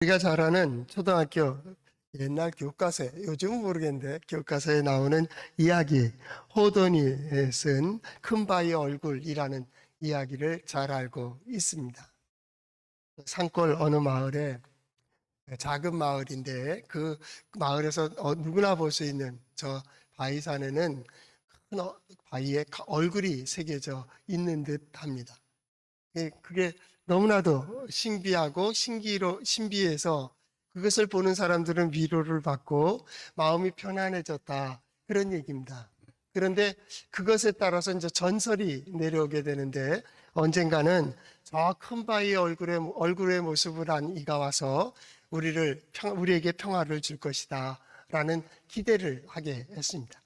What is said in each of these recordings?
우리가 잘 아는 초등학교 옛날 교과서에, 요즘은 모르겠는데 교과서에 나오는 이야기, 호돈이 쓴 큰바위 얼굴이라는 이야기를 잘 알고 있습니다. 산골 어느 마을에, 작은 마을인데 그 마을에서 누구나 볼 수 있는 저 바위산에는 큰 바위에 얼굴이 새겨져 있는 듯 합니다. 그게 너무나도 신비하고 신비해서 그것을 보는 사람들은 위로를 받고 마음이 편안해졌다, 그런 얘기입니다. 그런데 그것에 따라서 이제 전설이 내려오게 되는데, 언젠가는 저 큰 바위의 얼굴의 모습을 한 이가 와서 우리에게 평화를 줄 것이다 라는 기대를 하게 했습니다.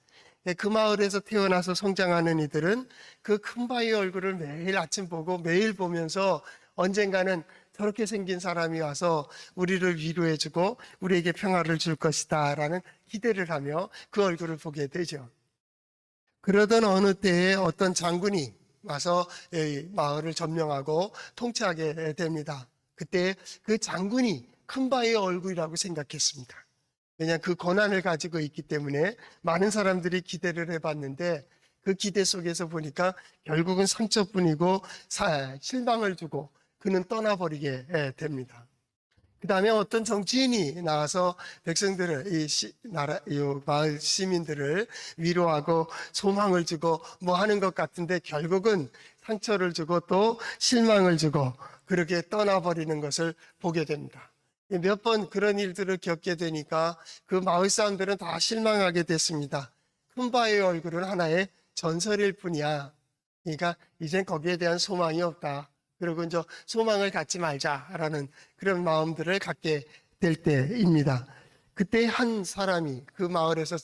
그 마을에서 태어나서 성장하는 이들은 그 큰 바위 얼굴을 매일 아침 보고 매일 보면서 언젠가는 저렇게 생긴 사람이 와서 우리를 위로해주고 우리에게 평화를 줄 것이다 라는 기대를 하며 그 얼굴을 보게 되죠. 그러던 어느 때에 어떤 장군이 와서 마을을 점령하고 통치하게 됩니다. 그때 그 장군이 큰 바위의 얼굴이라고 생각했습니다. 왜냐하면 그 권한을 가지고 있기 때문에 많은 사람들이 기대를 해봤는데, 그 기대 속에서 보니까 결국은 상처뿐이고 실망을 주고 그는 떠나버리게 됩니다. 그 다음에 어떤 정치인이 나와서 백성들을, 이 마을 시민들을 위로하고 소망을 주고 뭐 하는 것 같은데, 결국은 상처를 주고 또 실망을 주고 그렇게 떠나버리는 것을 보게 됩니다. 몇 번 그런 일들을 겪게 되니까 그 마을 사람들은 다 실망하게 됐습니다. 큰 바위의 얼굴은 하나의 전설일 뿐이야. 그러니까 이젠 거기에 대한 소망이 없다. 그리고 이제 소망을 갖지 말자라는 그런 마음들을 갖게 될 때입니다. 그때 한 사람이, 그 마을에서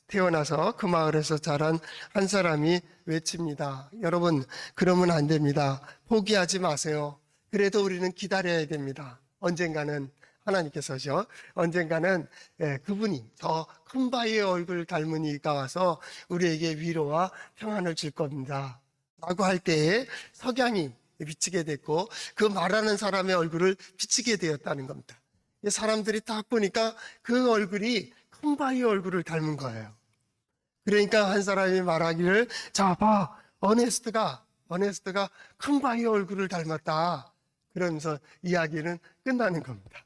태어나서 그 마을에서 자란 한 사람이 외칩니다. 여러분, 그러면 안 됩니다. 포기하지 마세요. 그래도 우리는 기다려야 됩니다. 언젠가는 하나님께서죠, 언젠가는 그분이 더 큰 바위의 얼굴 닮은 이가 와서 우리에게 위로와 평안을 줄 겁니다 라고 할 때에 석양이 비치게 됐고 그 말하는 사람의 얼굴을 비치게 되었다는 겁니다. 사람들이 딱 보니까 그 얼굴이 큰 바위의 얼굴을 닮은 거예요. 그러니까 한 사람이 말하기를, 자, 봐, 어네스트가 큰 바위의 얼굴을 닮았다, 그러면서 이야기는 끝나는 겁니다.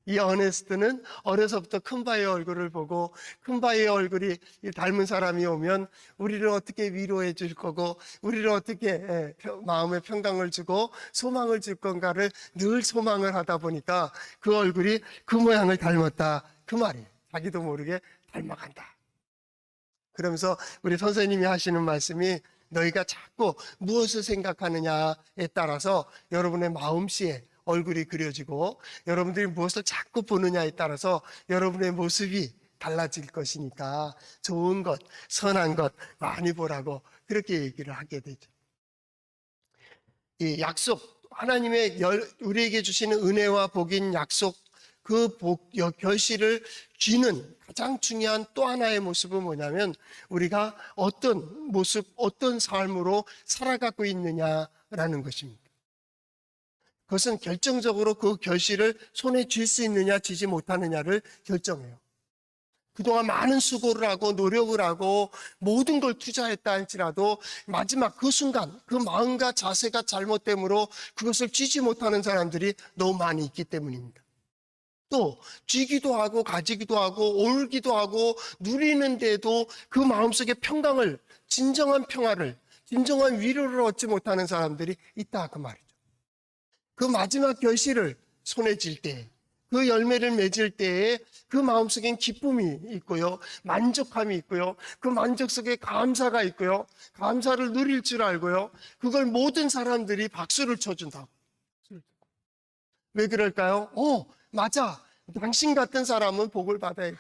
이 어네스트는 어려서부터 큰 바위의 얼굴을 보고 큰 바위의 얼굴이 닮은 사람이 오면 우리를 어떻게 위로해 줄 거고 우리를 어떻게 마음의 평강을 주고 소망을 줄 건가를 늘 소망을 하다 보니까 그 얼굴이 그 모양을 닮았다, 그 말이에요. 자기도 모르게 닮아간다. 그러면서 우리 선생님이 하시는 말씀이, 너희가 자꾸 무엇을 생각하느냐에 따라서 여러분의 마음씨에 얼굴이 그려지고 여러분들이 무엇을 자꾸 보느냐에 따라서 여러분의 모습이 달라질 것이니까 좋은 것, 선한 것 많이 보라고 그렇게 얘기를 하게 되죠. 이 약속, 하나님의 우리에게 주시는 은혜와 복인 약속, 그 결실을 쥐는 가장 중요한 또 하나의 모습은 뭐냐면, 우리가 어떤 모습, 어떤 삶으로 살아가고 있느냐라는 것입니다. 그것은 결정적으로 그 결실을 손에 쥘 수 있느냐 쥐지 못하느냐를 결정해요. 그동안 많은 수고를 하고 노력을 하고 모든 걸 투자했다 할지라도 마지막 그 순간 그 마음과 자세가 잘못됨으로 그것을 쥐지 못하는 사람들이 너무 많이 있기 때문입니다. 또 쥐기도 하고 가지기도 하고 오르기도 하고 누리는데도 그 마음속에 평강을, 진정한 평화를, 진정한 위로를 얻지 못하는 사람들이 있다, 그 말이죠. 그 마지막 결실을 손에 쥘 때, 그 열매를 맺을 때에 그 마음속엔 기쁨이 있고요, 만족함이 있고요, 그 만족 속에 감사가 있고요, 감사를 누릴 줄 알고요, 그걸 모든 사람들이 박수를 쳐준다고. 왜 그럴까요? 맞아, 당신 같은 사람은 복을 받아야 돼.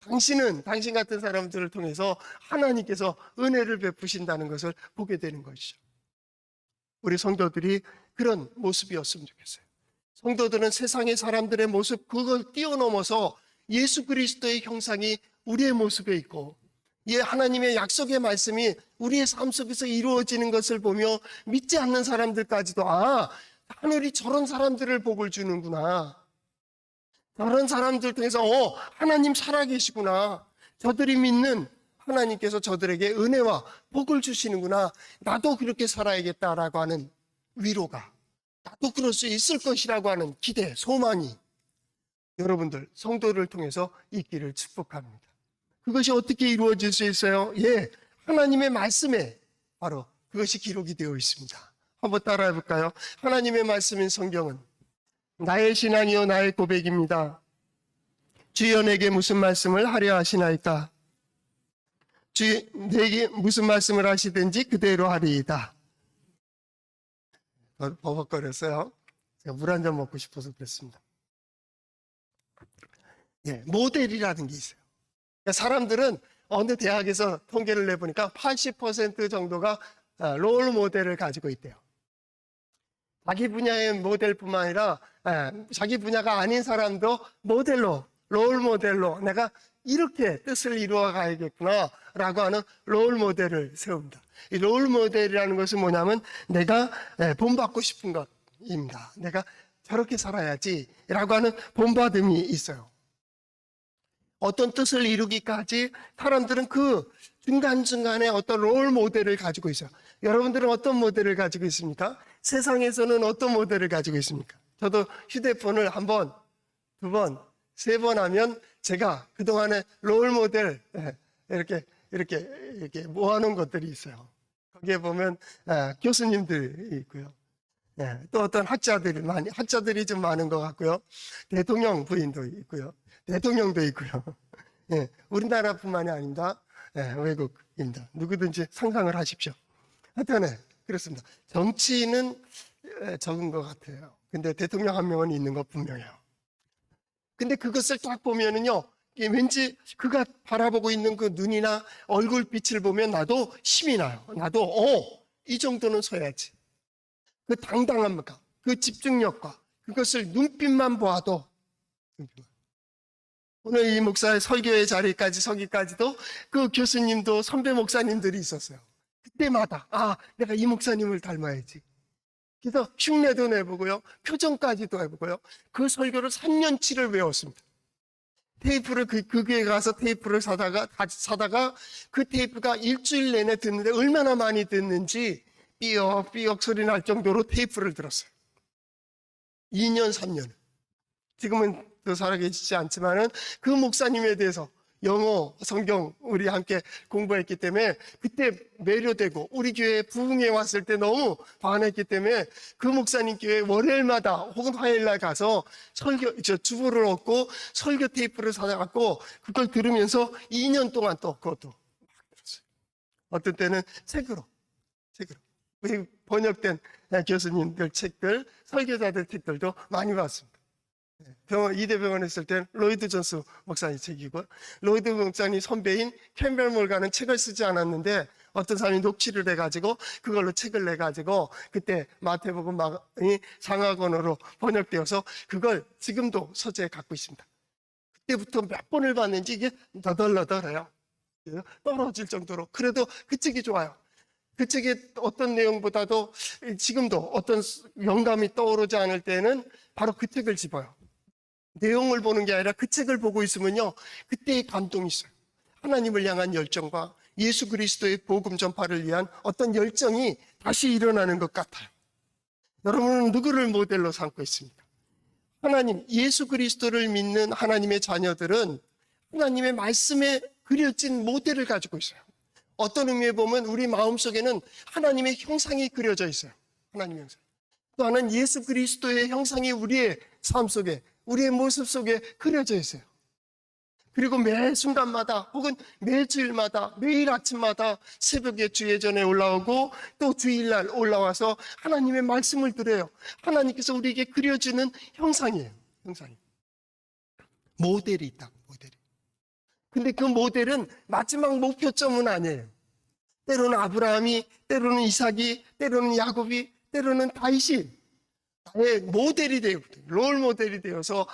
당신 같은 사람들을 통해서 하나님께서 은혜를 베푸신다는 것을 보게 되는 것이죠. 우리 성도들이 그런 모습이었으면 좋겠어요. 성도들은 세상의 사람들의 모습, 그걸 뛰어넘어서 예수 그리스도의 형상이 우리의 모습에 있고, 하나님의 약속의 말씀이 우리의 삶 속에서 이루어지는 것을 보며 믿지 않는 사람들까지도, 하늘이 저런 사람들을 복을 주는구나. 저런 사람들 통해서 하나님 살아계시구나. 저들이 믿는 하나님께서 저들에게 은혜와 복을 주시는구나. 나도 그렇게 살아야겠다라고 하는 위로가, 나도 그럴 수 있을 것이라고 하는 기대, 소망이 여러분들 성도를 통해서 있기를 축복합니다. 그것이 어떻게 이루어질 수 있어요? 하나님의 말씀에 바로 그것이 기록이 되어 있습니다. 한번 따라해 볼까요? 하나님의 말씀인 성경은 나의 신앙이요 나의 고백입니다. 주여 내게 무슨 말씀을 하려 하시나이까? 주여 내게 무슨 말씀을 하시든지 그대로 하리이다. 버벅거렸어요. 제가 물 한 잔 먹고 싶어서 그랬습니다. 모델이라는 게 있어요. 그러니까 사람들은 어느 대학에서 통계를 내보니까 80% 정도가 롤 모델을 가지고 있대요. 자기 분야의 모델뿐만 아니라 자기 분야가 아닌 사람도 모델로, 롤 모델로 내가 이렇게 뜻을 이루어 가야겠구나 라고 하는 롤 모델을 세웁니다. 이 롤 모델이라는 것은 뭐냐면 내가 본받고 싶은 것입니다. 내가 저렇게 살아야지 라고 하는 본받음이 있어요. 어떤 뜻을 이루기까지 사람들은 그 중간중간에 어떤 롤 모델을 가지고 있어요. 여러분들은 어떤 모델을 가지고 있습니까? 세상에서는 어떤 모델을 가지고 있습니까? 저도 휴대폰을 한 번, 두 번, 세 번 하면 제가 그동안에 롤 모델 이렇게 모아놓은 것들이 있어요. 거기에 보면 교수님들이 있고요. 또 어떤 학자들이 좀 많은 것 같고요. 대통령 부인도 있고요. 대통령도 있고요. 우리나라뿐만이 아닙니다. 외국입니다. 누구든지 상상을 하십시오. 하여튼 그렇습니다. 정치인은 적은 것 같아요. 근데 대통령 한 명은 있는 것 분명해요. 근데 그것을 딱 보면은요, 왠지 그가 바라보고 있는 그 눈이나 얼굴빛을 보면 나도 힘이 나요. 나도 이 정도는 서야지. 그 당당함과 그 집중력과 그것을 눈빛만 보아도, 오늘 이 목사의 설교의 자리까지 서기까지도 그 교수님도 선배 목사님들이 있었어요. 그때마다 내가 이 목사님을 닮아야지. 그래서 흉내도 내보고요, 표정까지도 해보고요. 그 설교를 3년치를 외웠습니다. 테이프를 그 교회 가서 테이프를 사다가 그 테이프가 일주일 내내 듣는데 얼마나 많이 듣는지 삐걱삐걱 소리 날 정도로 테이프를 들었어요. 2년, 3년. 지금은 또 살아계시지 않지만은 그 목사님에 대해서 영어, 성경 우리 함께 공부했기 때문에 그때 매료되고 우리 교회에 부흥회 왔을 때 너무 반했기 때문에 그 목사님 교회 월요일마다 혹은 화요일날 가서 주보를 얻고 설교 테이프를 사갖고 그걸 들으면서 2년 동안 또 그것도 막 들었어요. 어떤 때는 책으로 번역된 교수님들 책들, 설교자들 책들도 많이 봤습니다. 이대병원 했을 때 로이드 존스 목사님 책이고, 로이드 목사님 선배인 캠벨 몰가는 책을 쓰지 않았는데 어떤 사람이 녹취를 해가지고 그걸로 책을 내가지고 그때 마태복음이 장학원어로 번역되어서 그걸 지금도 서재에 갖고 있습니다. 그때부터 몇 번을 봤는지 이게 너덜너덜해요. 떨어질 정도로. 그래도 그 책이 좋아요. 그 책의 어떤 내용보다도 지금도 어떤 영감이 떠오르지 않을 때는 바로 그 책을 집어요. 내용을 보는 게 아니라 그 책을 보고 있으면요, 그때의 감동이 있어요. 하나님을 향한 열정과 예수 그리스도의 복음 전파를 위한 어떤 열정이 다시 일어나는 것 같아요. 여러분은 누구를 모델로 삼고 있습니까? 하나님, 예수 그리스도를 믿는 하나님의 자녀들은 하나님의 말씀에 그려진 모델을 가지고 있어요. 어떤 의미에 보면 우리 마음속에는 하나님의 형상이 그려져 있어요. 하나님의 형상. 또 하나는 예수 그리스도의 형상이 우리의 삶 속에, 우리의 모습 속에 그려져 있어요. 그리고 매 순간마다 혹은 매 주일마다, 매일 아침마다 새벽에 주예전에 올라오고 또 주일날 올라와서 하나님의 말씀을 들어요. 하나님께서 우리에게 그려주는 형상이에요. 형상이. 모델이 있다. 모델이. 근데 그 모델은 마지막 목표점은 아니에요. 때로는 아브라함이, 때로는 이삭이, 때로는 야곱이, 때로는 다윗이 나의 모델이 되고, 롤 모델이 되어서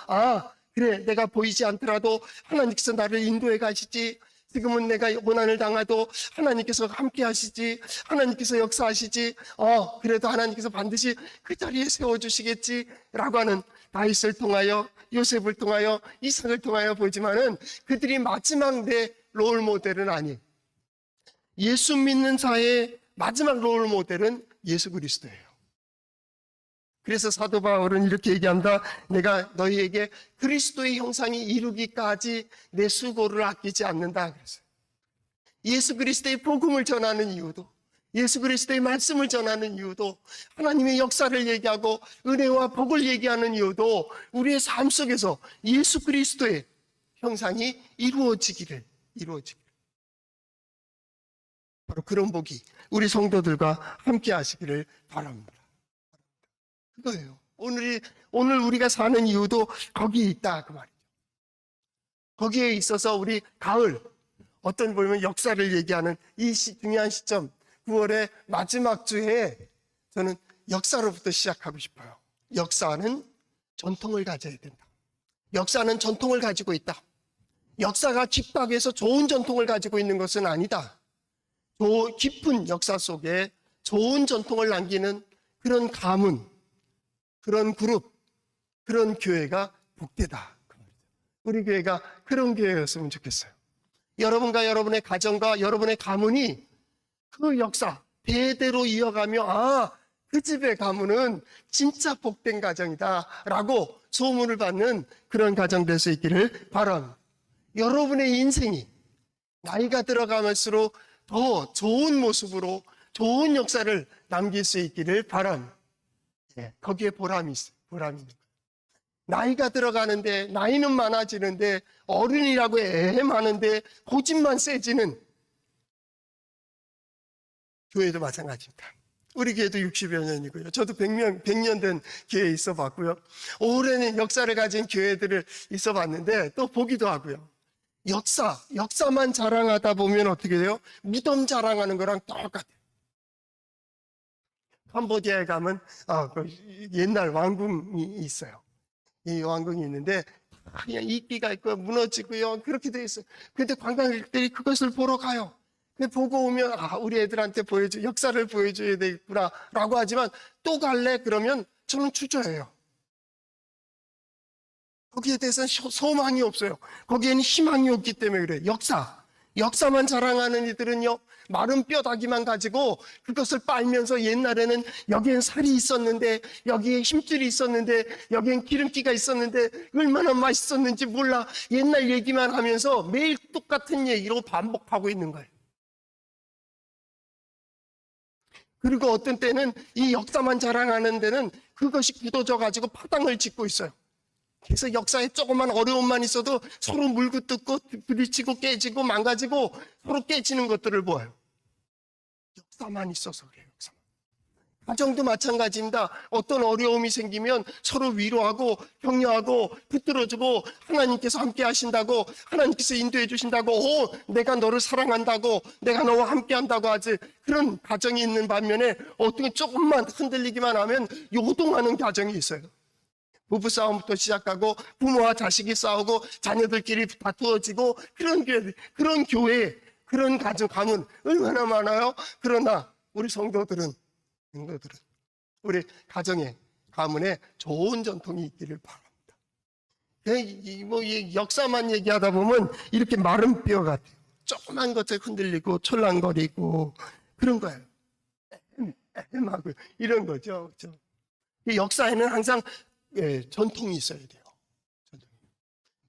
그래, 내가 보이지 않더라도 하나님께서 나를 인도해 가시지, 지금은 내가 고난을 당해도 하나님께서 함께 하시지, 하나님께서 역사하시지, 그래도 하나님께서 반드시 그 자리에 세워주시겠지라고 하는 다윗을 통하여, 요셉을 통하여, 이삭을 통하여 보지만은 그들이 마지막 내 롤 모델은 아니에요. 예수 믿는 자의 마지막 롤 모델은 예수 그리스도예요. 그래서 사도 바울은 이렇게 얘기한다. 내가 너희에게 그리스도의 형상이 이루기까지 내 수고를 아끼지 않는다. 그랬어요. 예수 그리스도의 복음을 전하는 이유도, 예수 그리스도의 말씀을 전하는 이유도, 하나님의 역사를 얘기하고 은혜와 복을 얘기하는 이유도 우리의 삶 속에서 예수 그리스도의 형상이 이루어지기를. 바로 그런 복이 우리 성도들과 함께 하시기를 바랍니다. 그거예요. 오늘 우리가 사는 이유도 거기에 있다, 그 말이죠. 거기에 있어서 우리 가을, 어떤 보면 역사를 얘기하는 이 중요한 시점, 9월의 마지막 주에 저는 역사로부터 시작하고 싶어요. 역사는 전통을 가져야 된다. 역사는 전통을 가지고 있다. 역사가 깊다고 해서 좋은 전통을 가지고 있는 것은 아니다. 깊은 역사 속에 좋은 전통을 남기는 그런 가문, 그런 그룹, 그런 교회가 복되다. 우리 교회가 그런 교회였으면 좋겠어요. 여러분과 여러분의 가정과 여러분의 가문이 그 역사 대대로 이어가며 그 집의 가문은 진짜 복된 가정이다 라고 소문을 받는 그런 가정 될 수 있기를 바랍니다. 여러분의 인생이 나이가 들어가면서록 더 좋은 모습으로 좋은 역사를 남길 수 있기를 바랍니다. 거기에 보람이 있어요. 보람이 있는 거예요. 나이가 들어가는데, 나이는 많아지는데, 어른이라고 애매하는데 고집만 세지는 교회도 마찬가지입니다. 우리 교회도 60여 년이고요. 저도 100년 된 교회에 있어 봤고요. 오랜 역사를 가진 교회들을 있어 봤는데 또 보기도 하고요. 역사만 자랑하다 보면 어떻게 돼요? 무덤 자랑하는 거랑 똑같아요. 캄보디아에 가면 옛날 왕궁이 있어요. 이 왕궁이 있는데 그냥 이끼가 있고 무너지고요. 그렇게 돼 있어요. 근데 관광객들이 그것을 보러 가요. 근데 보고 오면 우리 애들한테 역사를 보여줘야 되겠구나 라고 하지만 또 갈래? 그러면 저는 주저해요. 거기에 대해서는 소망이 없어요. 거기에는 희망이 없기 때문에 그래요. 역사만 자랑하는 이들은요, 마른 뼈다귀만 가지고 그것을 빨면서 옛날에는 여기엔 살이 있었는데, 여기에 힘줄이 있었는데, 여기엔 기름기가 있었는데, 얼마나 맛있었는지 몰라. 옛날 얘기만 하면서 매일 똑같은 얘기로 반복하고 있는 거예요. 그리고 어떤 때는 이 역사만 자랑하는 데는 그것이 굳어져 가지고 파당을 짓고 있어요. 그래서 역사에 조그만 어려움만 있어도 서로 물고 뜯고 부딪히고 깨지고 망가지고 서로 깨지는 것들을 보아요. 역사만 있어서 그래요. 역사만. 가정도 마찬가지입니다. 어떤 어려움이 생기면 서로 위로하고 격려하고 붙들어주고 하나님께서 함께 하신다고, 하나님께서 인도해 주신다고, 내가 너를 사랑한다고, 내가 너와 함께 한다고 하지. 그런 가정이 있는 반면에 어떻게 조금만 흔들리기만 하면 요동하는 가정이 있어요. 부부싸움부터 시작하고 부모와 자식이 싸우고 자녀들끼리 다투어지고 그런 교회, 그런 가문 얼마나 많아요. 그러나 우리 성도들은 우리 가정에, 가문에 좋은 전통이 있기를 바랍니다. 이 역사만 얘기하다 보면 이렇게 마른 뼈 같아요. 조그만 것에 흔들리고 촐랑거리고 그런 거예요. 애매하고 이런 거죠. 그렇죠? 이 역사에는 항상 전통이 있어야 돼요.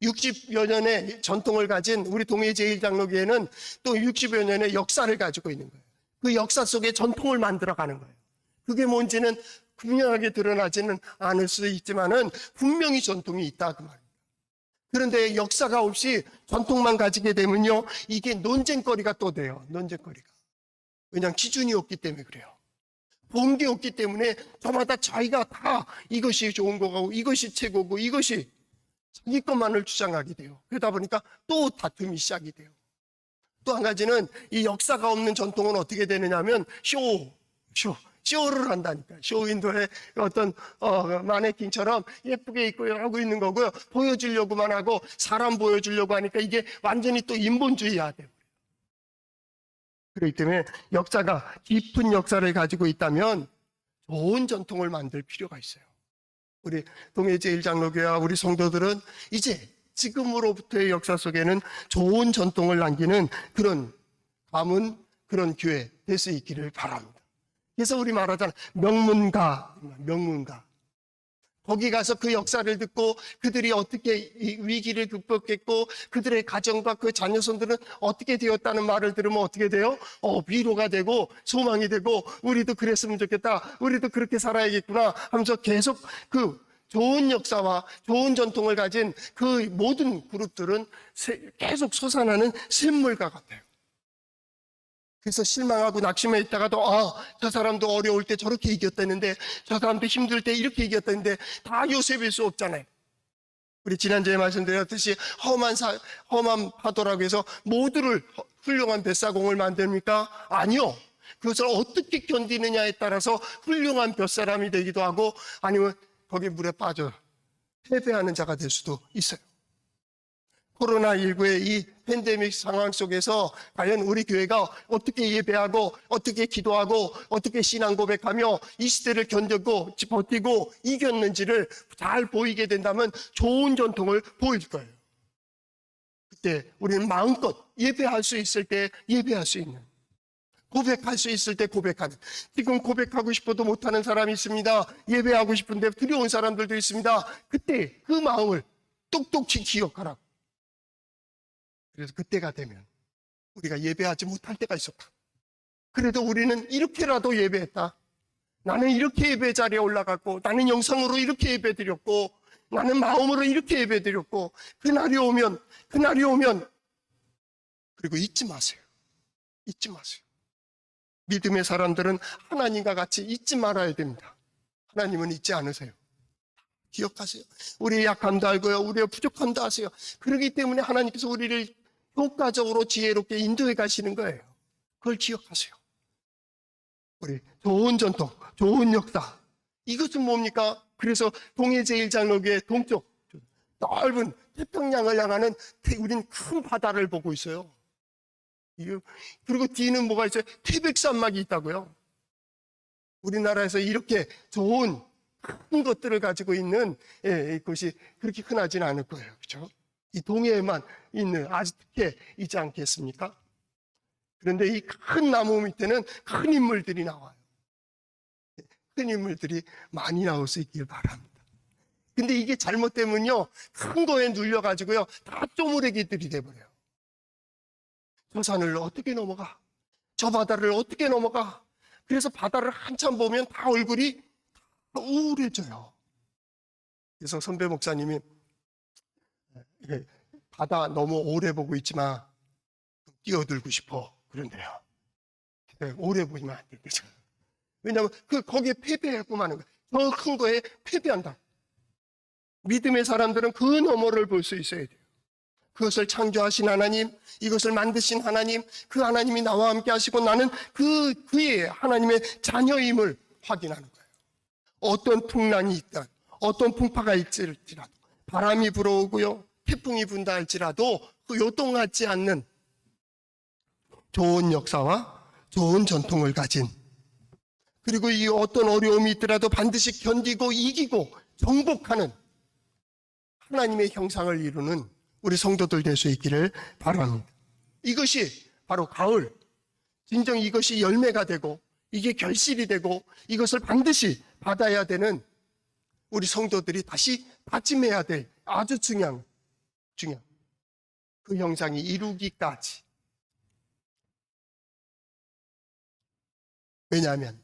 60여 년의 전통을 가진 우리 동해제일장로교회는 또 60여 년의 역사를 가지고 있는 거예요. 그 역사 속에 전통을 만들어가는 거예요. 그게 뭔지는 분명하게 드러나지는 않을 수 있지만은 분명히 전통이 있다 그 말입니다. 그런데 역사가 없이 전통만 가지게 되면요, 이게 논쟁거리가 또 돼요. 논쟁거리가. 왜냐하면 기준이 없기 때문에 그래요. 본 게 없기 때문에 저마다 자기가 다 이것이 좋은 거고 이것이 최고고 이것이 자기 것만을 주장하게 돼요. 그러다 보니까 또 다툼이 시작이 돼요. 또 한 가지는 이 역사가 없는 전통은 어떻게 되느냐 하면 쇼를 한다니까. 쇼윈도에 어떤 마네킹처럼 예쁘게 입고 하고 있는 거고요. 보여주려고만 하고 사람 보여주려고 하니까 이게 완전히 또 인본주의화 돼요. 그렇기 때문에 역사가 깊은 역사를 가지고 있다면 좋은 전통을 만들 필요가 있어요. 우리 동해제1장로교회와 우리 성도들은 이제 지금으로부터의 역사 속에는 좋은 전통을 남기는 그런 가문, 그런 교회 될 수 있기를 바랍니다. 그래서 우리 말하잖아요. 명문가. 거기 가서 그 역사를 듣고 그들이 어떻게 이 위기를 극복했고 그들의 가정과 그 자녀손들은 어떻게 되었다는 말을 들으면 어떻게 돼요? 위로가 되고 소망이 되고 우리도 그랬으면 좋겠다. 우리도 그렇게 살아야겠구나 하면서 계속 그 좋은 역사와 좋은 전통을 가진 그 모든 그룹들은 계속 솟아나는 샘물과 같아요. 그래서 실망하고 낙심해 있다가도 저 사람도 어려울 때 저렇게 이겼다는데 저 사람도 힘들 때 이렇게 이겼다는데 다 요셉일 수 없잖아요. 우리 지난주에 말씀드렸듯이 험한 파도라고 해서 모두를 훌륭한 뱃사공을 만듭니까? 아니요. 그것을 어떻게 견디느냐에 따라서 훌륭한 뱃사람이 되기도 하고 아니면 거기 물에 빠져 패배하는 자가 될 수도 있어요. 코로나19의 이 팬데믹 상황 속에서 과연 우리 교회가 어떻게 예배하고 어떻게 기도하고 어떻게 신앙 고백하며 이 시대를 견디고 버티고 이겼는지를 잘 보이게 된다면 좋은 전통을 보일 거예요. 그때 우리는 마음껏 예배할 수 있을 때 예배할 수 있는, 고백할 수 있을 때 고백하는. 지금 고백하고 싶어도 못하는 사람이 있습니다. 예배하고 싶은데 두려운 사람들도 있습니다. 그때 그 마음을 똑똑히 기억하라고. 그래서 그때가 되면 우리가 예배하지 못할 때가 있었다. 그래도 우리는 이렇게라도 예배했다. 나는 이렇게 예배 자리에 올라갔고 나는 영상으로 이렇게 예배 드렸고 나는 마음으로 이렇게 예배 드렸고 그날이 오면 그리고 잊지 마세요. 믿음의 사람들은 하나님과 같이 잊지 말아야 됩니다. 하나님은 잊지 않으세요. 기억하세요. 우리의 약함도 알고요. 우리의 부족함도 아세요. 그렇기 때문에 하나님께서 우리를 효과적으로 지혜롭게 인도해 가시는 거예요. 그걸 기억하세요. 우리 좋은 전통, 좋은 역사. 이것은 뭡니까? 그래서 동해제1장로교회 동쪽 넓은 태평양을 향하는 우린 큰 바다를 보고 있어요. 그리고 뒤는 뭐가 있어요? 태백산막이 있다고요. 우리나라에서 이렇게 좋은 큰 것들을 가지고 있는 것이 그렇게 흔하지는 않을 거예요. 그렇죠? 이 동해에만 있는 아주 특혜 있지 않겠습니까? 그런데 이 큰 나무 밑에는 큰 인물들이 나와요. 큰 인물들이 많이 나올 수 있길 바랍니다. 근데 이게 잘못되면요, 큰 거에 눌려가지고요, 다 쪼무레기들이 돼버려요. 저 산을 어떻게 넘어가? 저 바다를 어떻게 넘어가? 그래서 바다를 한참 보면 다 얼굴이 우울해져요. 그래서 선배 목사님이 바다 너무 오래 보고 있지만 뛰어들고 싶어 그런데요. 오래 보이면 안 되죠. 왜냐하면 거기에 패배하고 마는 거예요. 더 큰 거에 패배한다. 믿음의 사람들은 그 너머를 볼 수 있어야 돼요. 그것을 창조하신 하나님, 이것을 만드신 하나님, 그 하나님이 나와 함께 하시고 나는 그의 하나님의 자녀임을 확인하는 거예요. 어떤 풍랑이 있든, 어떤 풍파가 있을지라도, 바람이 불어오고요, 태풍이 분다 할지라도 그 요동하지 않는 좋은 역사와 좋은 전통을 가진, 그리고 이 어떤 어려움이 있더라도 반드시 견디고 이기고 정복하는 하나님의 형상을 이루는 우리 성도들 될 수 있기를 바랍니다. 이것이 바로 가을, 진정 이것이 열매가 되고 이게 결실이 되고 이것을 반드시 받아야 되는 우리 성도들이 다시 다짐해야 될 아주 중요한 그 형상이 이루기까지. 왜냐하면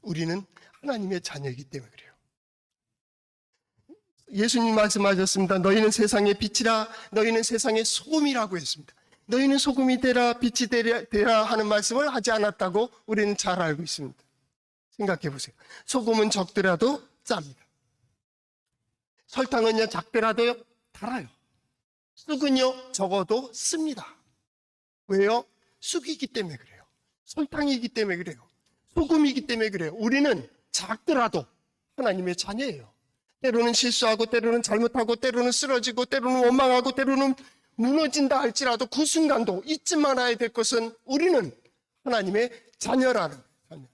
우리는 하나님의 자녀이기 때문에 그래요. 예수님 말씀하셨습니다. 너희는 세상의 빛이라, 너희는 세상의 소금이라고 했습니다. 너희는 소금이 되라, 빛이 되라 하는 말씀을 하지 않았다고 우리는 잘 알고 있습니다. 생각해 보세요. 소금은 적더라도 짭니다. 설탕은요 작더라도 달아요. 쑥은요 적어도 씁니다. 왜요? 쑥이기 때문에 그래요. 설탕이기 때문에 그래요. 소금이기 때문에 그래요. 우리는 작더라도 하나님의 자녀예요. 때로는 실수하고 때로는 잘못하고 때로는 쓰러지고 때로는 원망하고 때로는 무너진다 할지라도 그 순간도 잊지 말아야 될 것은 우리는 하나님의 자녀라는 거예요.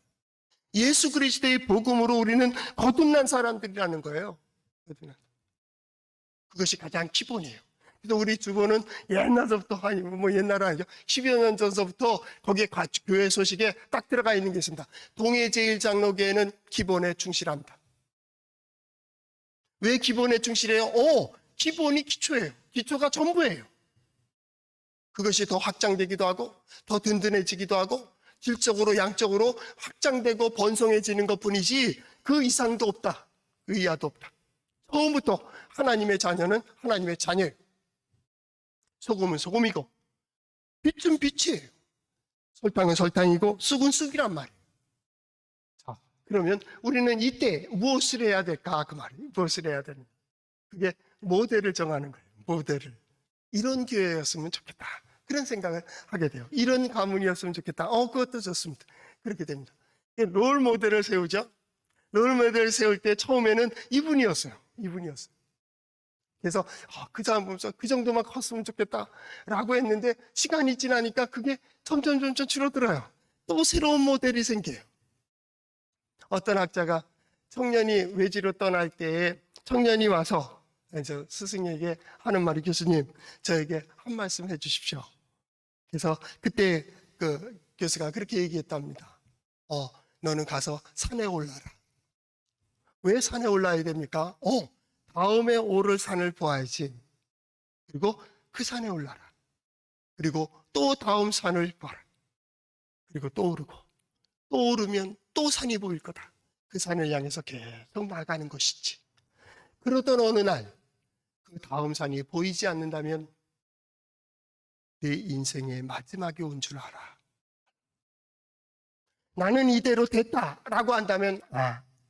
예수 그리스도의 복음으로 우리는 거듭난 사람들이라는 거예요. 그것이 가장 기본이에요. 그래서 우리 주보는 옛날서부터, 아니 뭐 옛날은 아니죠, 10여 년 전서부터 거기에 교회 소식에 딱 들어가 있는 게 있습니다. 동해제일장로교회는 기본에 충실합니다. 왜 기본에 충실해요? 기본이 기초예요. 기초가 전부예요. 그것이 더 확장되기도 하고 더 든든해지기도 하고 질적으로 양적으로 확장되고 번성해지는 것뿐이지 그 이상도 없다. 그 이하도 없다. 처음부터 하나님의 자녀는 하나님의 자녀예요. 소금은 소금이고 빛은 빛이에요. 설탕은 설탕이고 쑥은 쑥이란 말이에요. 자, 그러면 우리는 이때 무엇을 해야 될까? 그 말이에요. 무엇을 해야 되는? 그게 모델을 정하는 거예요. 모델을. 이런 교회였으면 좋겠다. 그런 생각을 하게 돼요. 이런 가문이었으면 좋겠다. 그것도 좋습니다. 그렇게 됩니다. 롤 모델을 세우죠. 롤 모델을 세울 때 처음에는 이분이었어요. 그래서 그 사람 보면서 그 정도만 컸으면 좋겠다라고 했는데 시간이 지나니까 그게 점점 줄어들어요. 또 새로운 모델이 생겨요. 어떤 학자가 청년이 외지로 떠날 때에 청년이 와서 스승에게 하는 말이, 교수님 저에게 한 말씀 해주십시오. 그래서 그때 그 교수가 그렇게 얘기했답니다. 너는 가서 산에 올라라. 왜 산에 올라야 됩니까? 다음에 오를 산을 보아야지. 그리고 그 산에 올라라. 그리고 또 다음 산을 봐라. 그리고 또 오르고 또 오르면 또 산이 보일 거다. 그 산을 향해서 계속 나가는 것이지. 그러던 어느 날 그 다음 산이 보이지 않는다면 내 인생의 마지막이 온 줄 알아. 나는 이대로 됐다라고 한다면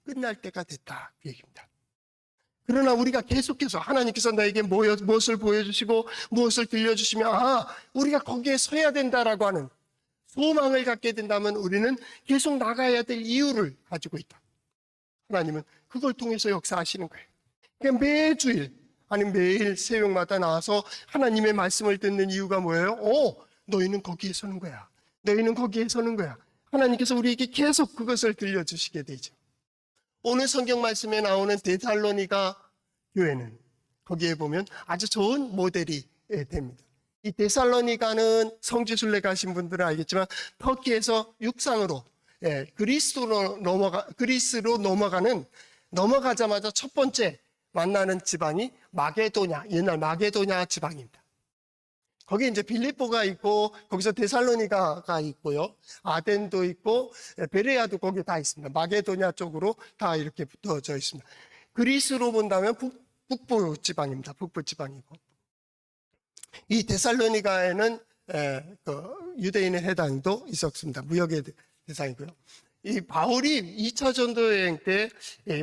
끝날 때가 됐다, 그 얘기입니다. 그러나 우리가 계속해서 하나님께서 나에게 무엇을 보여주시고 무엇을 들려주시면 우리가 거기에 서야 된다라고 하는 소망을 갖게 된다면 우리는 계속 나가야 될 이유를 가지고 있다. 하나님은 그걸 통해서 역사하시는 거예요. 그러니까 매주일 아니면 매일 새벽마다 나와서 하나님의 말씀을 듣는 이유가 뭐예요? 너희는 거기에 서는 거야. 너희는 거기에 서는 거야. 하나님께서 우리에게 계속 그것을 들려주시게 되죠. 오늘 성경 말씀에 나오는 데살로니가 교회는 거기에 보면 아주 좋은 모델이 됩니다. 이 데살로니가는 성지순례 가신 분들은 알겠지만 터키에서 육상으로 그리스로 넘어가자마자 첫 번째 만나는 지방이 마게도냐, 옛날 마게도냐 지방입니다. 거기 이제 빌립보가 있고 거기서 데살로니가가 있고요. 아덴도 있고 베레아도 거기 다 있습니다. 마게도냐 쪽으로 다 이렇게 붙어져 있습니다. 그리스로 본다면 북부 지방입니다. 북부 지방이고. 이 데살로니가에는 유대인의 해당도 있었습니다. 무역의 대상이고요. 이 바울이 2차 전도 여행 때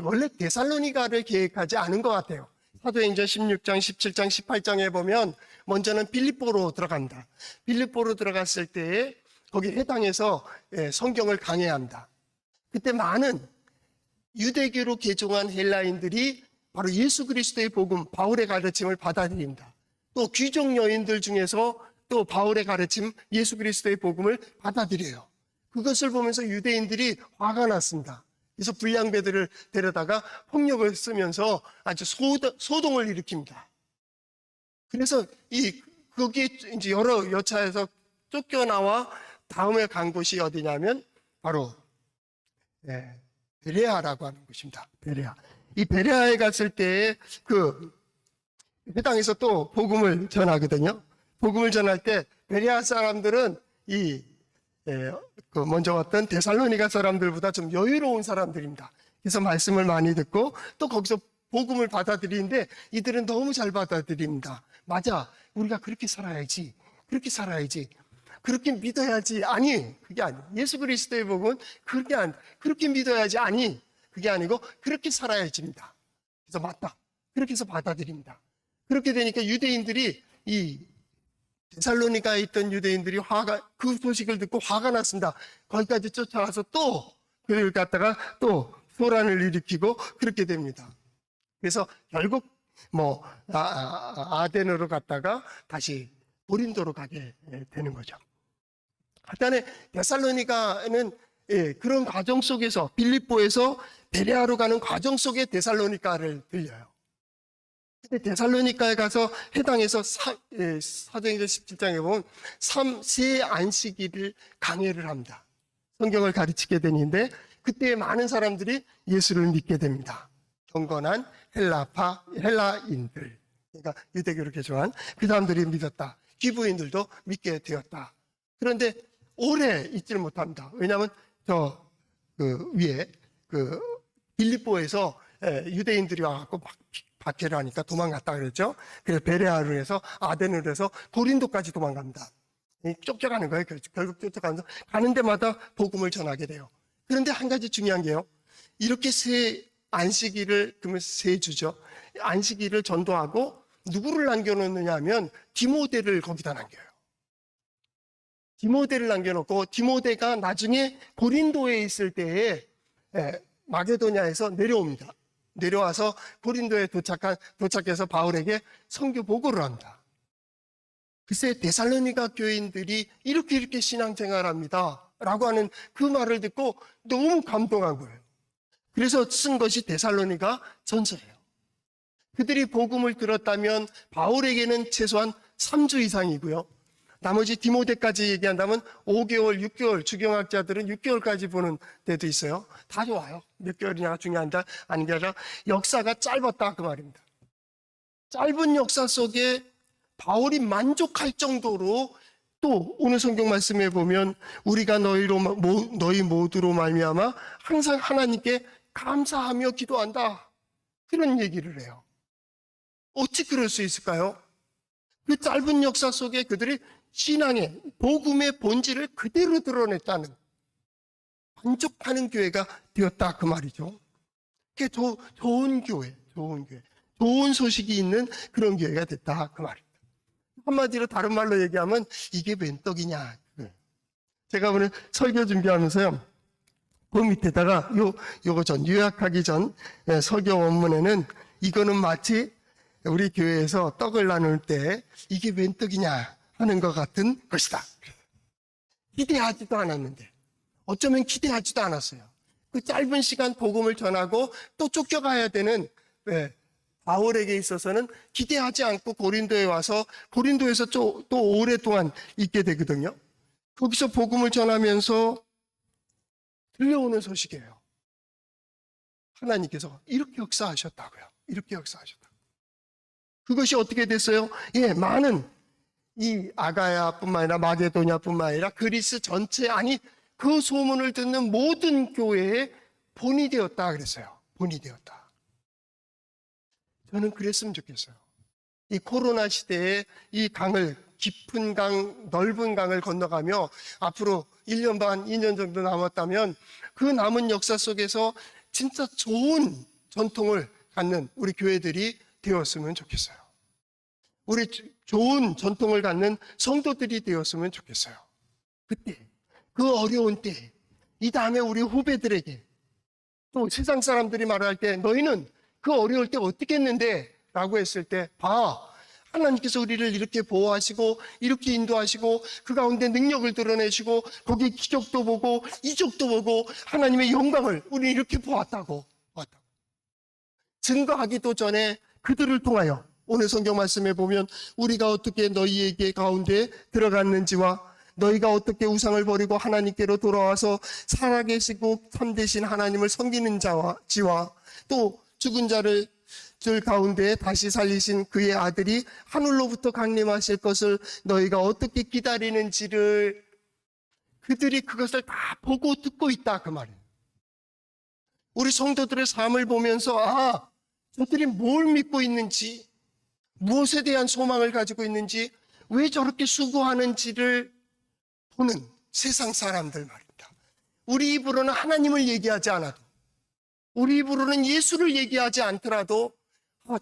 원래 데살로니가를 계획하지 않은 것 같아요. 사도행전 16장, 17장, 18장에 보면 먼저는 빌립보로 들어갑니다. 빌립보로 들어갔을 때 거기 해당해서 성경을 강해합니다. 그때 많은 유대교로 개종한 헬라인들이 바로 예수 그리스도의 복음, 바울의 가르침을 받아들입니다. 또 귀족 여인들 중에서 또 바울의 가르침, 예수 그리스도의 복음을 받아들여요. 그것을 보면서 유대인들이 화가 났습니다. 그래서 불량배들을 데려다가 폭력을 쓰면서 아주 소동을 일으킵니다. 그래서 거기에 이제 여러 여차에서 쫓겨나와 다음에 간 곳이 어디냐면 바로 베레아라고 하는 곳입니다. 베레아. 이 베레아에 갔을 때 그 해당에서 또 복음을 전하거든요. 복음을 전할 때 베레아 사람들은 먼저 왔던 데살로니가 사람들보다 좀 여유로운 사람들입니다. 그래서 말씀을 많이 듣고 또 거기서 복음을 받아들이는데 이들은 너무 잘 받아들입니다. 맞아, 우리가 그렇게 살아야지. 그렇게 믿어야지. 아니, 그게 아니에요. 예수 그리스도의 복음은 그렇게 믿어야지. 아니, 그게 아니고 그렇게 살아야지입니다. 그래서 맞다. 그렇게 해서 받아들입니다. 그렇게 되니까 유대인들이 데살로니가에 있던 유대인들이 그 소식을 듣고 화가 났습니다. 거기까지 쫓아와서 또 그걸 갖다가 또 소란을 일으키고 그렇게 됩니다. 그래서 결국 아덴으로 갔다가 다시 고린도로 가게 되는 거죠. 하여튼 데살로니가는 그런 과정 속에서 빌립보에서 베레아로 가는 과정 속에 데살로니가를 들려요. 근데 데살로니가에 가서 해당해서 사도행전 17장에 보면 세 안식일을 강해를 합니다. 성경을 가르치게 되는데 그때 많은 사람들이 예수를 믿게 됩니다. 경건한 헬라인들, 그러니까 유대교를 개종한 그 사람들이 믿었다. 기브인들도 믿게 되었다. 그런데 오래 있지를 못합니다. 왜냐하면 위에 빌립보에서 유대인들이 와갖고 막 박해를 하니까 도망갔다 그랬죠. 그래서 베레아로 해서 아덴으로 해서 고린도까지 도망갑니다. 쫓겨가는 거예요. 결국 쫓겨가면서 가는 데마다 복음을 전하게 돼요. 그런데 한 가지 중요한 게요. 이렇게 세 안식일을, 그러면 세 주죠. 안식일을 전도하고 누구를 남겨놓느냐 하면 디모데를 거기다 남겨요. 디모데를 남겨놓고 디모데가 나중에 고린도에 있을 때에 마게도냐에서 내려옵니다. 내려와서 고린도에 도착해서 바울에게 선교 보고를 합니다. 글쎄 데살로니가 교인들이 이렇게 신앙생활합니다 라고 하는 그 말을 듣고 너무 감동한 거예요. 그래서 쓴 것이 데살로니가 전서예요. 그들이 복음을 들었다면 바울에게는 최소한 3주 이상이고요. 나머지 디모데까지 얘기한다면 5개월, 6개월, 주경학자들은 6개월까지 보는 데도 있어요. 다 좋아요. 몇 개월이냐가 중요한다, 아닌 게 아니라 역사가 짧았다 그 말입니다. 짧은 역사 속에 바울이 만족할 정도로 또 오늘 성경 말씀에 보면 우리가 너희 모두로 말미암아 항상 하나님께 감사하며 기도한다. 그런 얘기를 해요. 어찌 그럴 수 있을까요? 그 짧은 역사 속에 그들이 신앙의 복음의 본질을 그대로 드러냈다는, 만족하는 교회가 되었다 그 말이죠. 그게 좋은 교회, 좋은 소식이 있는 그런 교회가 됐다 그 말입니다. 한마디로 다른 말로 얘기하면 이게 웬 떡이냐. 제가 오늘 설교 준비하면서요, 그 밑에다가 요거 요약하기 전 설교 원문에는 이거는 마치 우리 교회에서 떡을 나눌 때 이게 웬 떡이냐 하는 것 같은 것이다. 기대하지도 않았는데, 어쩌면 기대하지도 않았어요. 그 짧은 시간 복음을 전하고 또 쫓겨가야 되는 바울에게 있어서는 기대하지 않고 고린도에 와서 고린도에서 또 오랫동안 있게 되거든요. 거기서 복음을 전하면서 들려오는 소식이에요. 하나님께서 이렇게 역사하셨다고요. 이렇게 역사하셨다. 그것이 어떻게 됐어요? 많은 이 아가야뿐만 아니라 마게도냐뿐만 아니라 그리스 전체, 아니 그 소문을 듣는 모든 교회의 본이 되었다 그랬어요. 본이 되었다. 저는 그랬으면 좋겠어요. 이 코로나 시대에 이 강을, 깊은 강, 넓은 강을 건너가며 앞으로 1년 반, 2년 정도 남았다면 그 남은 역사 속에서 진짜 좋은 전통을 갖는 우리 교회들이 되었으면 좋겠어요. 우리 좋은 전통을 갖는 성도들이 되었으면 좋겠어요. 그때, 그 어려운 때, 이 다음에 우리 후배들에게, 또 세상 사람들이 말할 때 너희는 그 어려울 때 어떻게 했는데? 라고 했을 때, 하나님께서 우리를 이렇게 보호하시고 이렇게 인도하시고 그 가운데 능력을 드러내시고 거기 기적도 보고 이적도 보고 하나님의 영광을 우리 이렇게 보았다고 증거하기도 전에 그들을 통하여 오늘 성경 말씀에 보면 우리가 어떻게 너희에게 가운데 들어갔는지와 너희가 어떻게 우상을 버리고 하나님께로 돌아와서 살아계시고 참되신 하나님을 섬기는 지와 또 죽은 자를 가운데 다시 살리신 그의 아들이 하늘로부터 강림하실 것을 너희가 어떻게 기다리는지를 그들이 그것을 다 보고 듣고 있다 그 말이에요. 우리 성도들의 삶을 보면서 저들이 뭘 믿고 있는지, 무엇에 대한 소망을 가지고 있는지, 왜 저렇게 수고하는지를 보는 세상 사람들 말입니다. 우리 입으로는 하나님을 얘기하지 않아도, 우리 입으로는 예수를 얘기하지 않더라도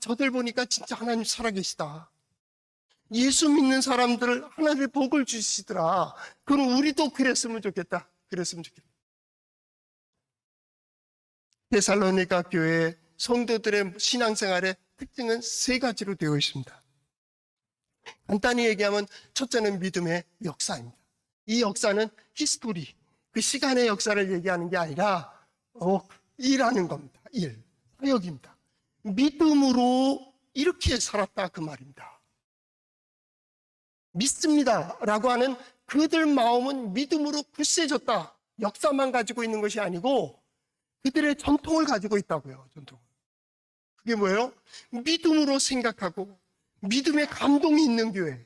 저들 보니까 진짜 하나님 살아계시다. 예수 믿는 사람들 하나님의 복을 주시더라. 그럼 우리도 그랬으면 좋겠다. 그랬으면 좋겠다. 데살로니가 교회 성도들의 신앙생활의 특징은 세 가지로 되어 있습니다. 간단히 얘기하면 첫째는 믿음의 역사입니다. 이 역사는 히스토리, 그 시간의 역사를 얘기하는 게 아니라 일하는 겁니다. 사역입니다. 믿음으로 이렇게 살았다 그 말입니다. 믿습니다 라고 하는 그들 마음은 믿음으로 굳세졌다. 역사만 가지고 있는 것이 아니고 그들의 전통을 가지고 있다고요. 전통. 그게 뭐예요? 믿음으로 생각하고 믿음의 감동이 있는 교회.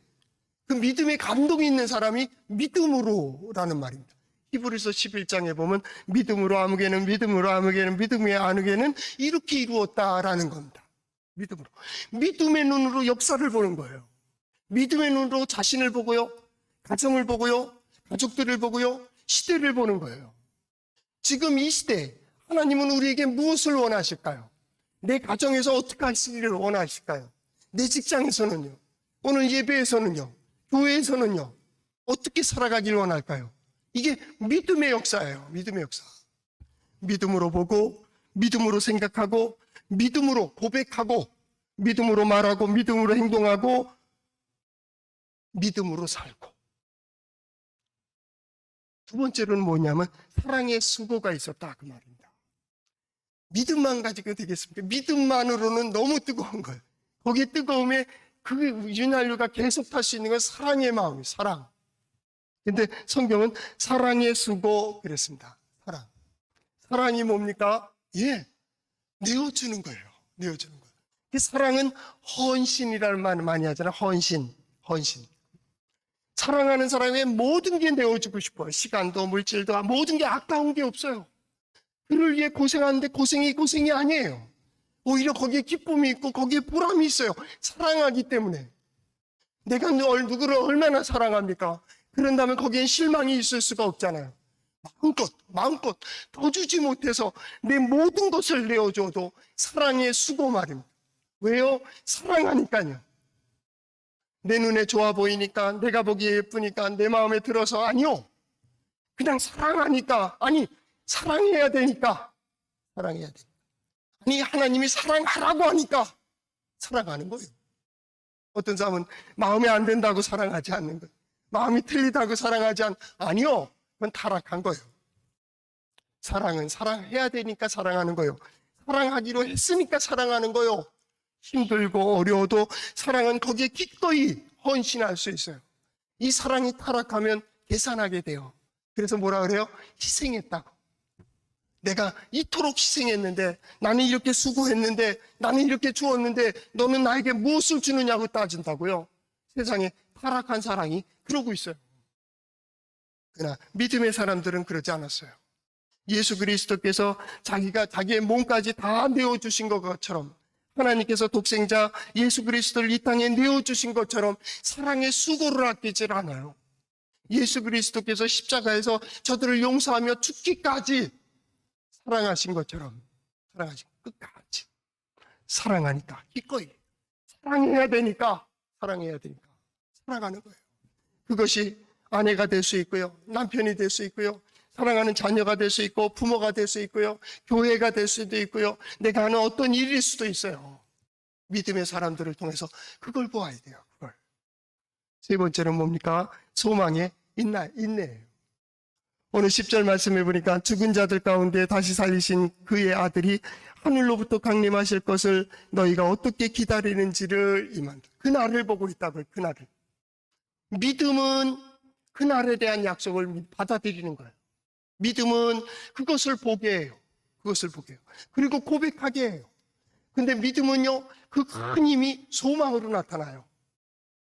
그 믿음의 감동이 있는 사람이 믿음으로라는 말입니다. 히브리서 11장에 보면 믿음으로 아무개는 믿음으로 아무개는 믿음의 아무개는 이렇게 이루었다라는 겁니다. 믿음으로. 믿음의 눈으로 역사를 보는 거예요. 믿음의 눈으로 자신을 보고요. 가정을 보고요. 가족들을 보고요. 시대를 보는 거예요. 지금 이 시대 하나님은 우리에게 무엇을 원하실까요? 내 가정에서 어떻게 하시기를 원하실까요? 내 직장에서는요? 오늘 예배에서는요? 교회에서는요? 어떻게 살아가길 원할까요? 이게 믿음의 역사예요. 믿음의 역사. 믿음으로 보고 믿음으로 생각하고 믿음으로 고백하고 믿음으로 말하고 믿음으로 행동하고 믿음으로 살고. 두 번째로는 뭐냐면 사랑의 수고가 있었다 그 말입니다. 믿음만 가지고 되겠습니까? 믿음만으로는 너무 뜨거운 거예요. 거기에 뜨거움에 그 윤활유가 계속 탈 수 있는 건 사랑의 마음이에요. 사랑. 근데 성경은 사랑의 수고 그랬습니다. 사랑. 사랑이 뭡니까? 내어주는 거예요. 내어주는 거예요. 그 사랑은 헌신이라는 말 많이 하잖아요. 헌신. 사랑하는 사람의 모든 게 내어주고 싶어요. 시간도 물질도 모든 게 아까운 게 없어요. 그를 위해 고생하는데 고생이 아니에요. 오히려 거기에 기쁨이 있고 거기에 보람이 있어요. 사랑하기 때문에. 내가 누구를 얼마나 사랑합니까? 그런다면 거기엔 실망이 있을 수가 없잖아요. 마음껏 더 주지 못해서 내 모든 것을 내어줘도 사랑의 수고 말입니다. 왜요? 사랑하니까요. 내 눈에 좋아 보이니까, 내가 보기에 예쁘니까, 내 마음에 들어서 아니요. 그냥 사랑하니까, 사랑해야 되니까. 아니 하나님이 사랑하라고 하니까 사랑하는 거예요. 어떤 사람은 마음에 안 든다고 사랑하지 않는 거예요. 마음이 틀리다고 사랑하지 아니요. 그건 타락한 거예요. 사랑은 사랑해야 되니까 사랑하는 거예요. 사랑하기로 했으니까 사랑하는 거예요. 힘들고 어려워도 사랑은 거기에 기꺼이 헌신할 수 있어요. 이 사랑이 타락하면 계산하게 돼요. 그래서 뭐라 그래요? 희생했다고. 내가 이토록 희생했는데, 나는 이렇게 수고했는데, 나는 이렇게 주었는데 너는 나에게 무엇을 주느냐고 따진다고요. 세상에 타락한 사랑이 그러고 있어요. 그러나 믿음의 사람들은 그러지 않았어요. 예수 그리스도께서 자기가 자기의 몸까지 다 내어주신 것처럼, 하나님께서 독생자 예수 그리스도를 이 땅에 내어주신 것처럼 사랑의 수고를 아끼질 않아요. 예수 그리스도께서 십자가에서 저들을 용서하며 죽기까지 사랑하신 것처럼 끝까지 사랑하니까 기꺼이 사랑해야 되니까 사랑하는 거예요. 그것이 아내가 될 수 있고요, 남편이 될 수 있고요, 사랑하는 자녀가 될 수 있고, 부모가 될 수 있고요, 교회가 될 수도 있고요, 내가 하는 어떤 일일 수도 있어요. 믿음의 사람들을 통해서 그걸 보아야 돼요. 그걸. 세 번째는 뭡니까? 소망의 인내예요. 오늘 10절 말씀해 보니까 죽은 자들 가운데 다시 살리신 그의 아들이 하늘로부터 강림하실 것을 너희가 어떻게 기다리는지를 그날을 보고 있다고요. 그날을. 믿음은 그날에 대한 약속을 받아들이는 거예요. 믿음은 그것을 보게 해요. 그리고 고백하게 해요. 근데 믿음은요, 그 큰 힘이 소망으로 나타나요.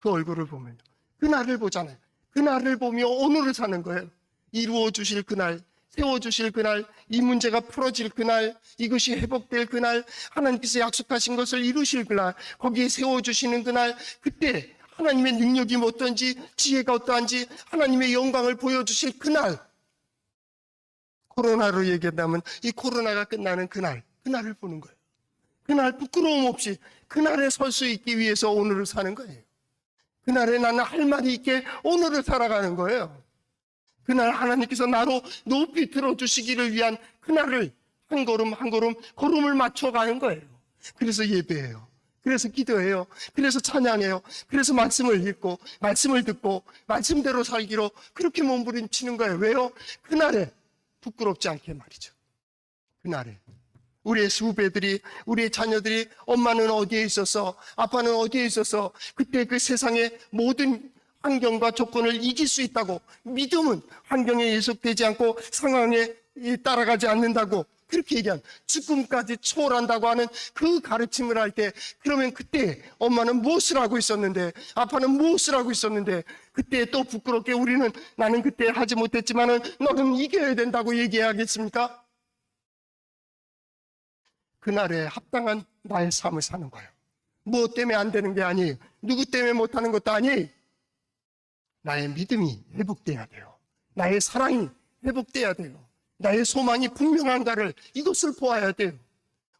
그 얼굴을 보면요. 그날을 보잖아요. 그날을 보며 오늘을 사는 거예요. 이루어 주실 그날, 세워 주실 그날, 이 문제가 풀어질 그날, 이것이 회복될 그날, 하나님께서 약속하신 것을 이루실 그날, 거기에 세워 주시는 그날, 그때 하나님의 능력이 어떤지, 지혜가 어떠한지, 하나님의 영광을 보여주실 그날. 코로나로 얘기한다면 이 코로나가 끝나는 그날을 보는 거예요. 그날 부끄러움 없이 그날에 설 수 있기 위해서 오늘을 사는 거예요. 그날에 나는 할 말이 있게 오늘을 살아가는 거예요. 그날 하나님께서 나로 높이 들어주시기를 위한 그날을 한 걸음 한 걸음 걸음을 맞춰가는 거예요. 그래서 예배해요. 그래서 기도해요. 그래서 찬양해요. 그래서 말씀을 읽고 말씀을 듣고 말씀대로 살기로 그렇게 몸부림치는 거예요. 왜요? 그날에 부끄럽지 않게 말이죠. 그날에 우리의 후배들이, 우리의 자녀들이 엄마는 어디에 있었어? 아빠는 어디에 있었어? 그때 그 세상의 모든 환경과 조건을 이길 수 있다고, 믿음은 환경에 예속되지 않고 상황에 따라가지 않는다고 그렇게 얘기한, 죽음까지 초월한다고 하는 그 가르침을 할 때, 그러면 그때 엄마는 무엇을 하고 있었는데, 아빠는 무엇을 하고 있었는데, 그때 또 부끄럽게 우리는 나는 그때 하지 못했지만은 너는 이겨야 된다고 얘기해야겠습니까? 그날에 합당한 나의 삶을 사는 거예요. 무엇 때문에 안 되는 게 아니에요. 누구 때문에 못하는 것도 아니에요. 나의 믿음이 회복돼야 돼요. 나의 사랑이 회복돼야 돼요. 나의 소망이 분명한가를, 이것을 보아야 돼요.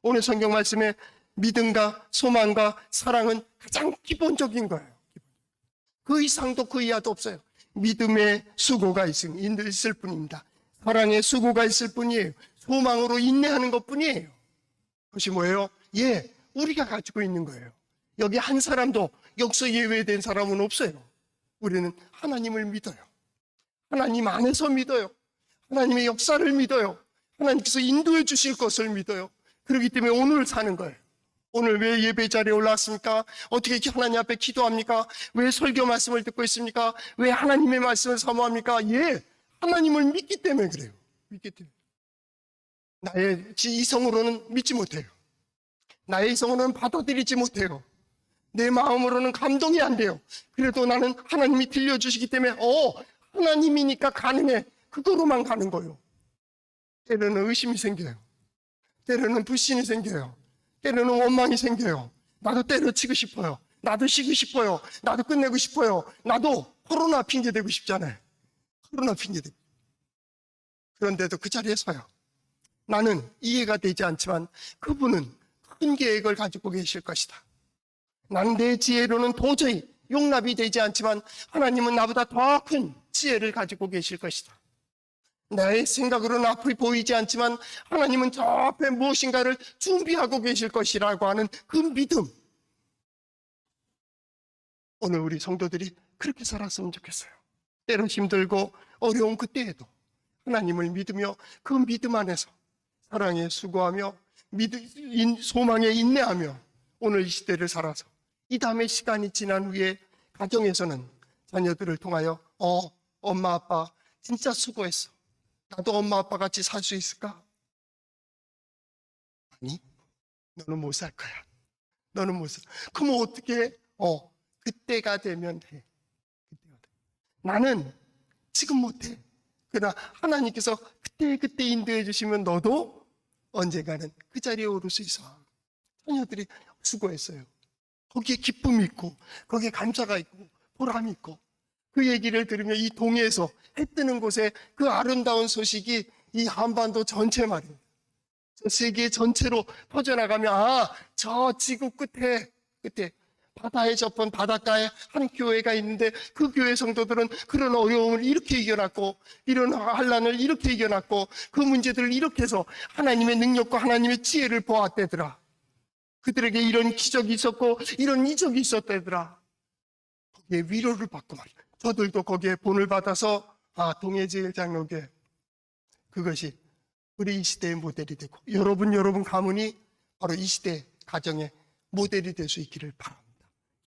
오늘 성경 말씀에 믿음과 소망과 사랑은 가장 기본적인 거예요. 그 이상도 그 이하도 없어요. 믿음의 수고가 있을 뿐입니다. 사랑의 수고가 있을 뿐이에요. 소망으로 인내하는 것 뿐이에요. 그것이 뭐예요? 우리가 가지고 있는 거예요. 여기 한 사람도 여기서 예외된 사람은 없어요. 우리는 하나님을 믿어요. 하나님 안에서 믿어요. 하나님의 역사를 믿어요. 하나님께서 인도해 주실 것을 믿어요. 그렇기 때문에 오늘 사는 거예요. 오늘 왜 예배 자리에 올라왔습니까? 어떻게 하나님 앞에 기도합니까? 왜 설교 말씀을 듣고 있습니까? 왜 하나님의 말씀을 사모합니까? 하나님을 믿기 때문에 그래요. 믿기 때문에. 나의 이성으로는 믿지 못해요. 나의 이성으로는 받아들이지 못해요. 내 마음으로는 감동이 안 돼요. 그래도 나는 하나님이 들려주시기 때문에 하나님이니까 가능해. 그거로만 가는 거예요. 때로는 의심이 생겨요. 때로는 불신이 생겨요. 때로는 원망이 생겨요. 나도 때려치고 싶어요. 나도 쉬고 싶어요. 나도 끝내고 싶어요. 나도 코로나 핑계 대고 싶잖아요. 코로나 핑계 대고. 그런데도 그 자리에 서요. 나는 이해가 되지 않지만 그분은 큰 계획을 가지고 계실 것이다. 나는 내 지혜로는 도저히 용납이 되지 않지만 하나님은 나보다 더 큰 지혜를 가지고 계실 것이다. 나의 생각으로는 앞이 보이지 않지만 하나님은 저 앞에 무엇인가를 준비하고 계실 것이라고 하는 그 믿음. 오늘 우리 성도들이 그렇게 살았으면 좋겠어요. 때로 힘들고 어려운 그때에도 하나님을 믿으며 그 믿음 안에서 사랑에 수고하며 소망에 인내하며 오늘 이 시대를 살아서 이 다음에 시간이 지난 후에 가정에서는 자녀들을 통하여 엄마 아빠 진짜 수고했어. 나도 엄마 아빠 같이 살 수 있을까? 아니, 너는 못 살 거야. 너는 못 살. 그럼 어떻게 해? 그때가 되면 해. 나는 지금 못해. 그러나 하나님께서 그때 인도해 주시면 너도 언젠가는 그 자리에 오를 수 있어. 자녀들이 수고했어요. 거기에 기쁨이 있고 거기에 감사가 있고 보람이 있고 그 얘기를 들으며 이 동해에서 해 뜨는 곳에 그 아름다운 소식이 이 한반도 전체 말이에요. 세계 전체로 퍼져나가면 저 지구 끝에 바다에 접한 바닷가에 한 교회가 있는데 그 교회 성도들은 그런 어려움을 이렇게 이겨놨고 이런 환난을 이렇게 이겨놨고 그 문제들을 이렇게 해서 하나님의 능력과 하나님의 지혜를 보았대더라. 그들에게 이런 기적이 있었고 이런 이적이 있었대더라. 거기에 위로를 받고 말이야. 저들도 거기에 본을 받아서 동해제일장로교회 그것이 우리 이 시대의 모델이 되고 여러분 가문이 바로 이 시대 가정의 모델이 될 수 있기를 바랍니다.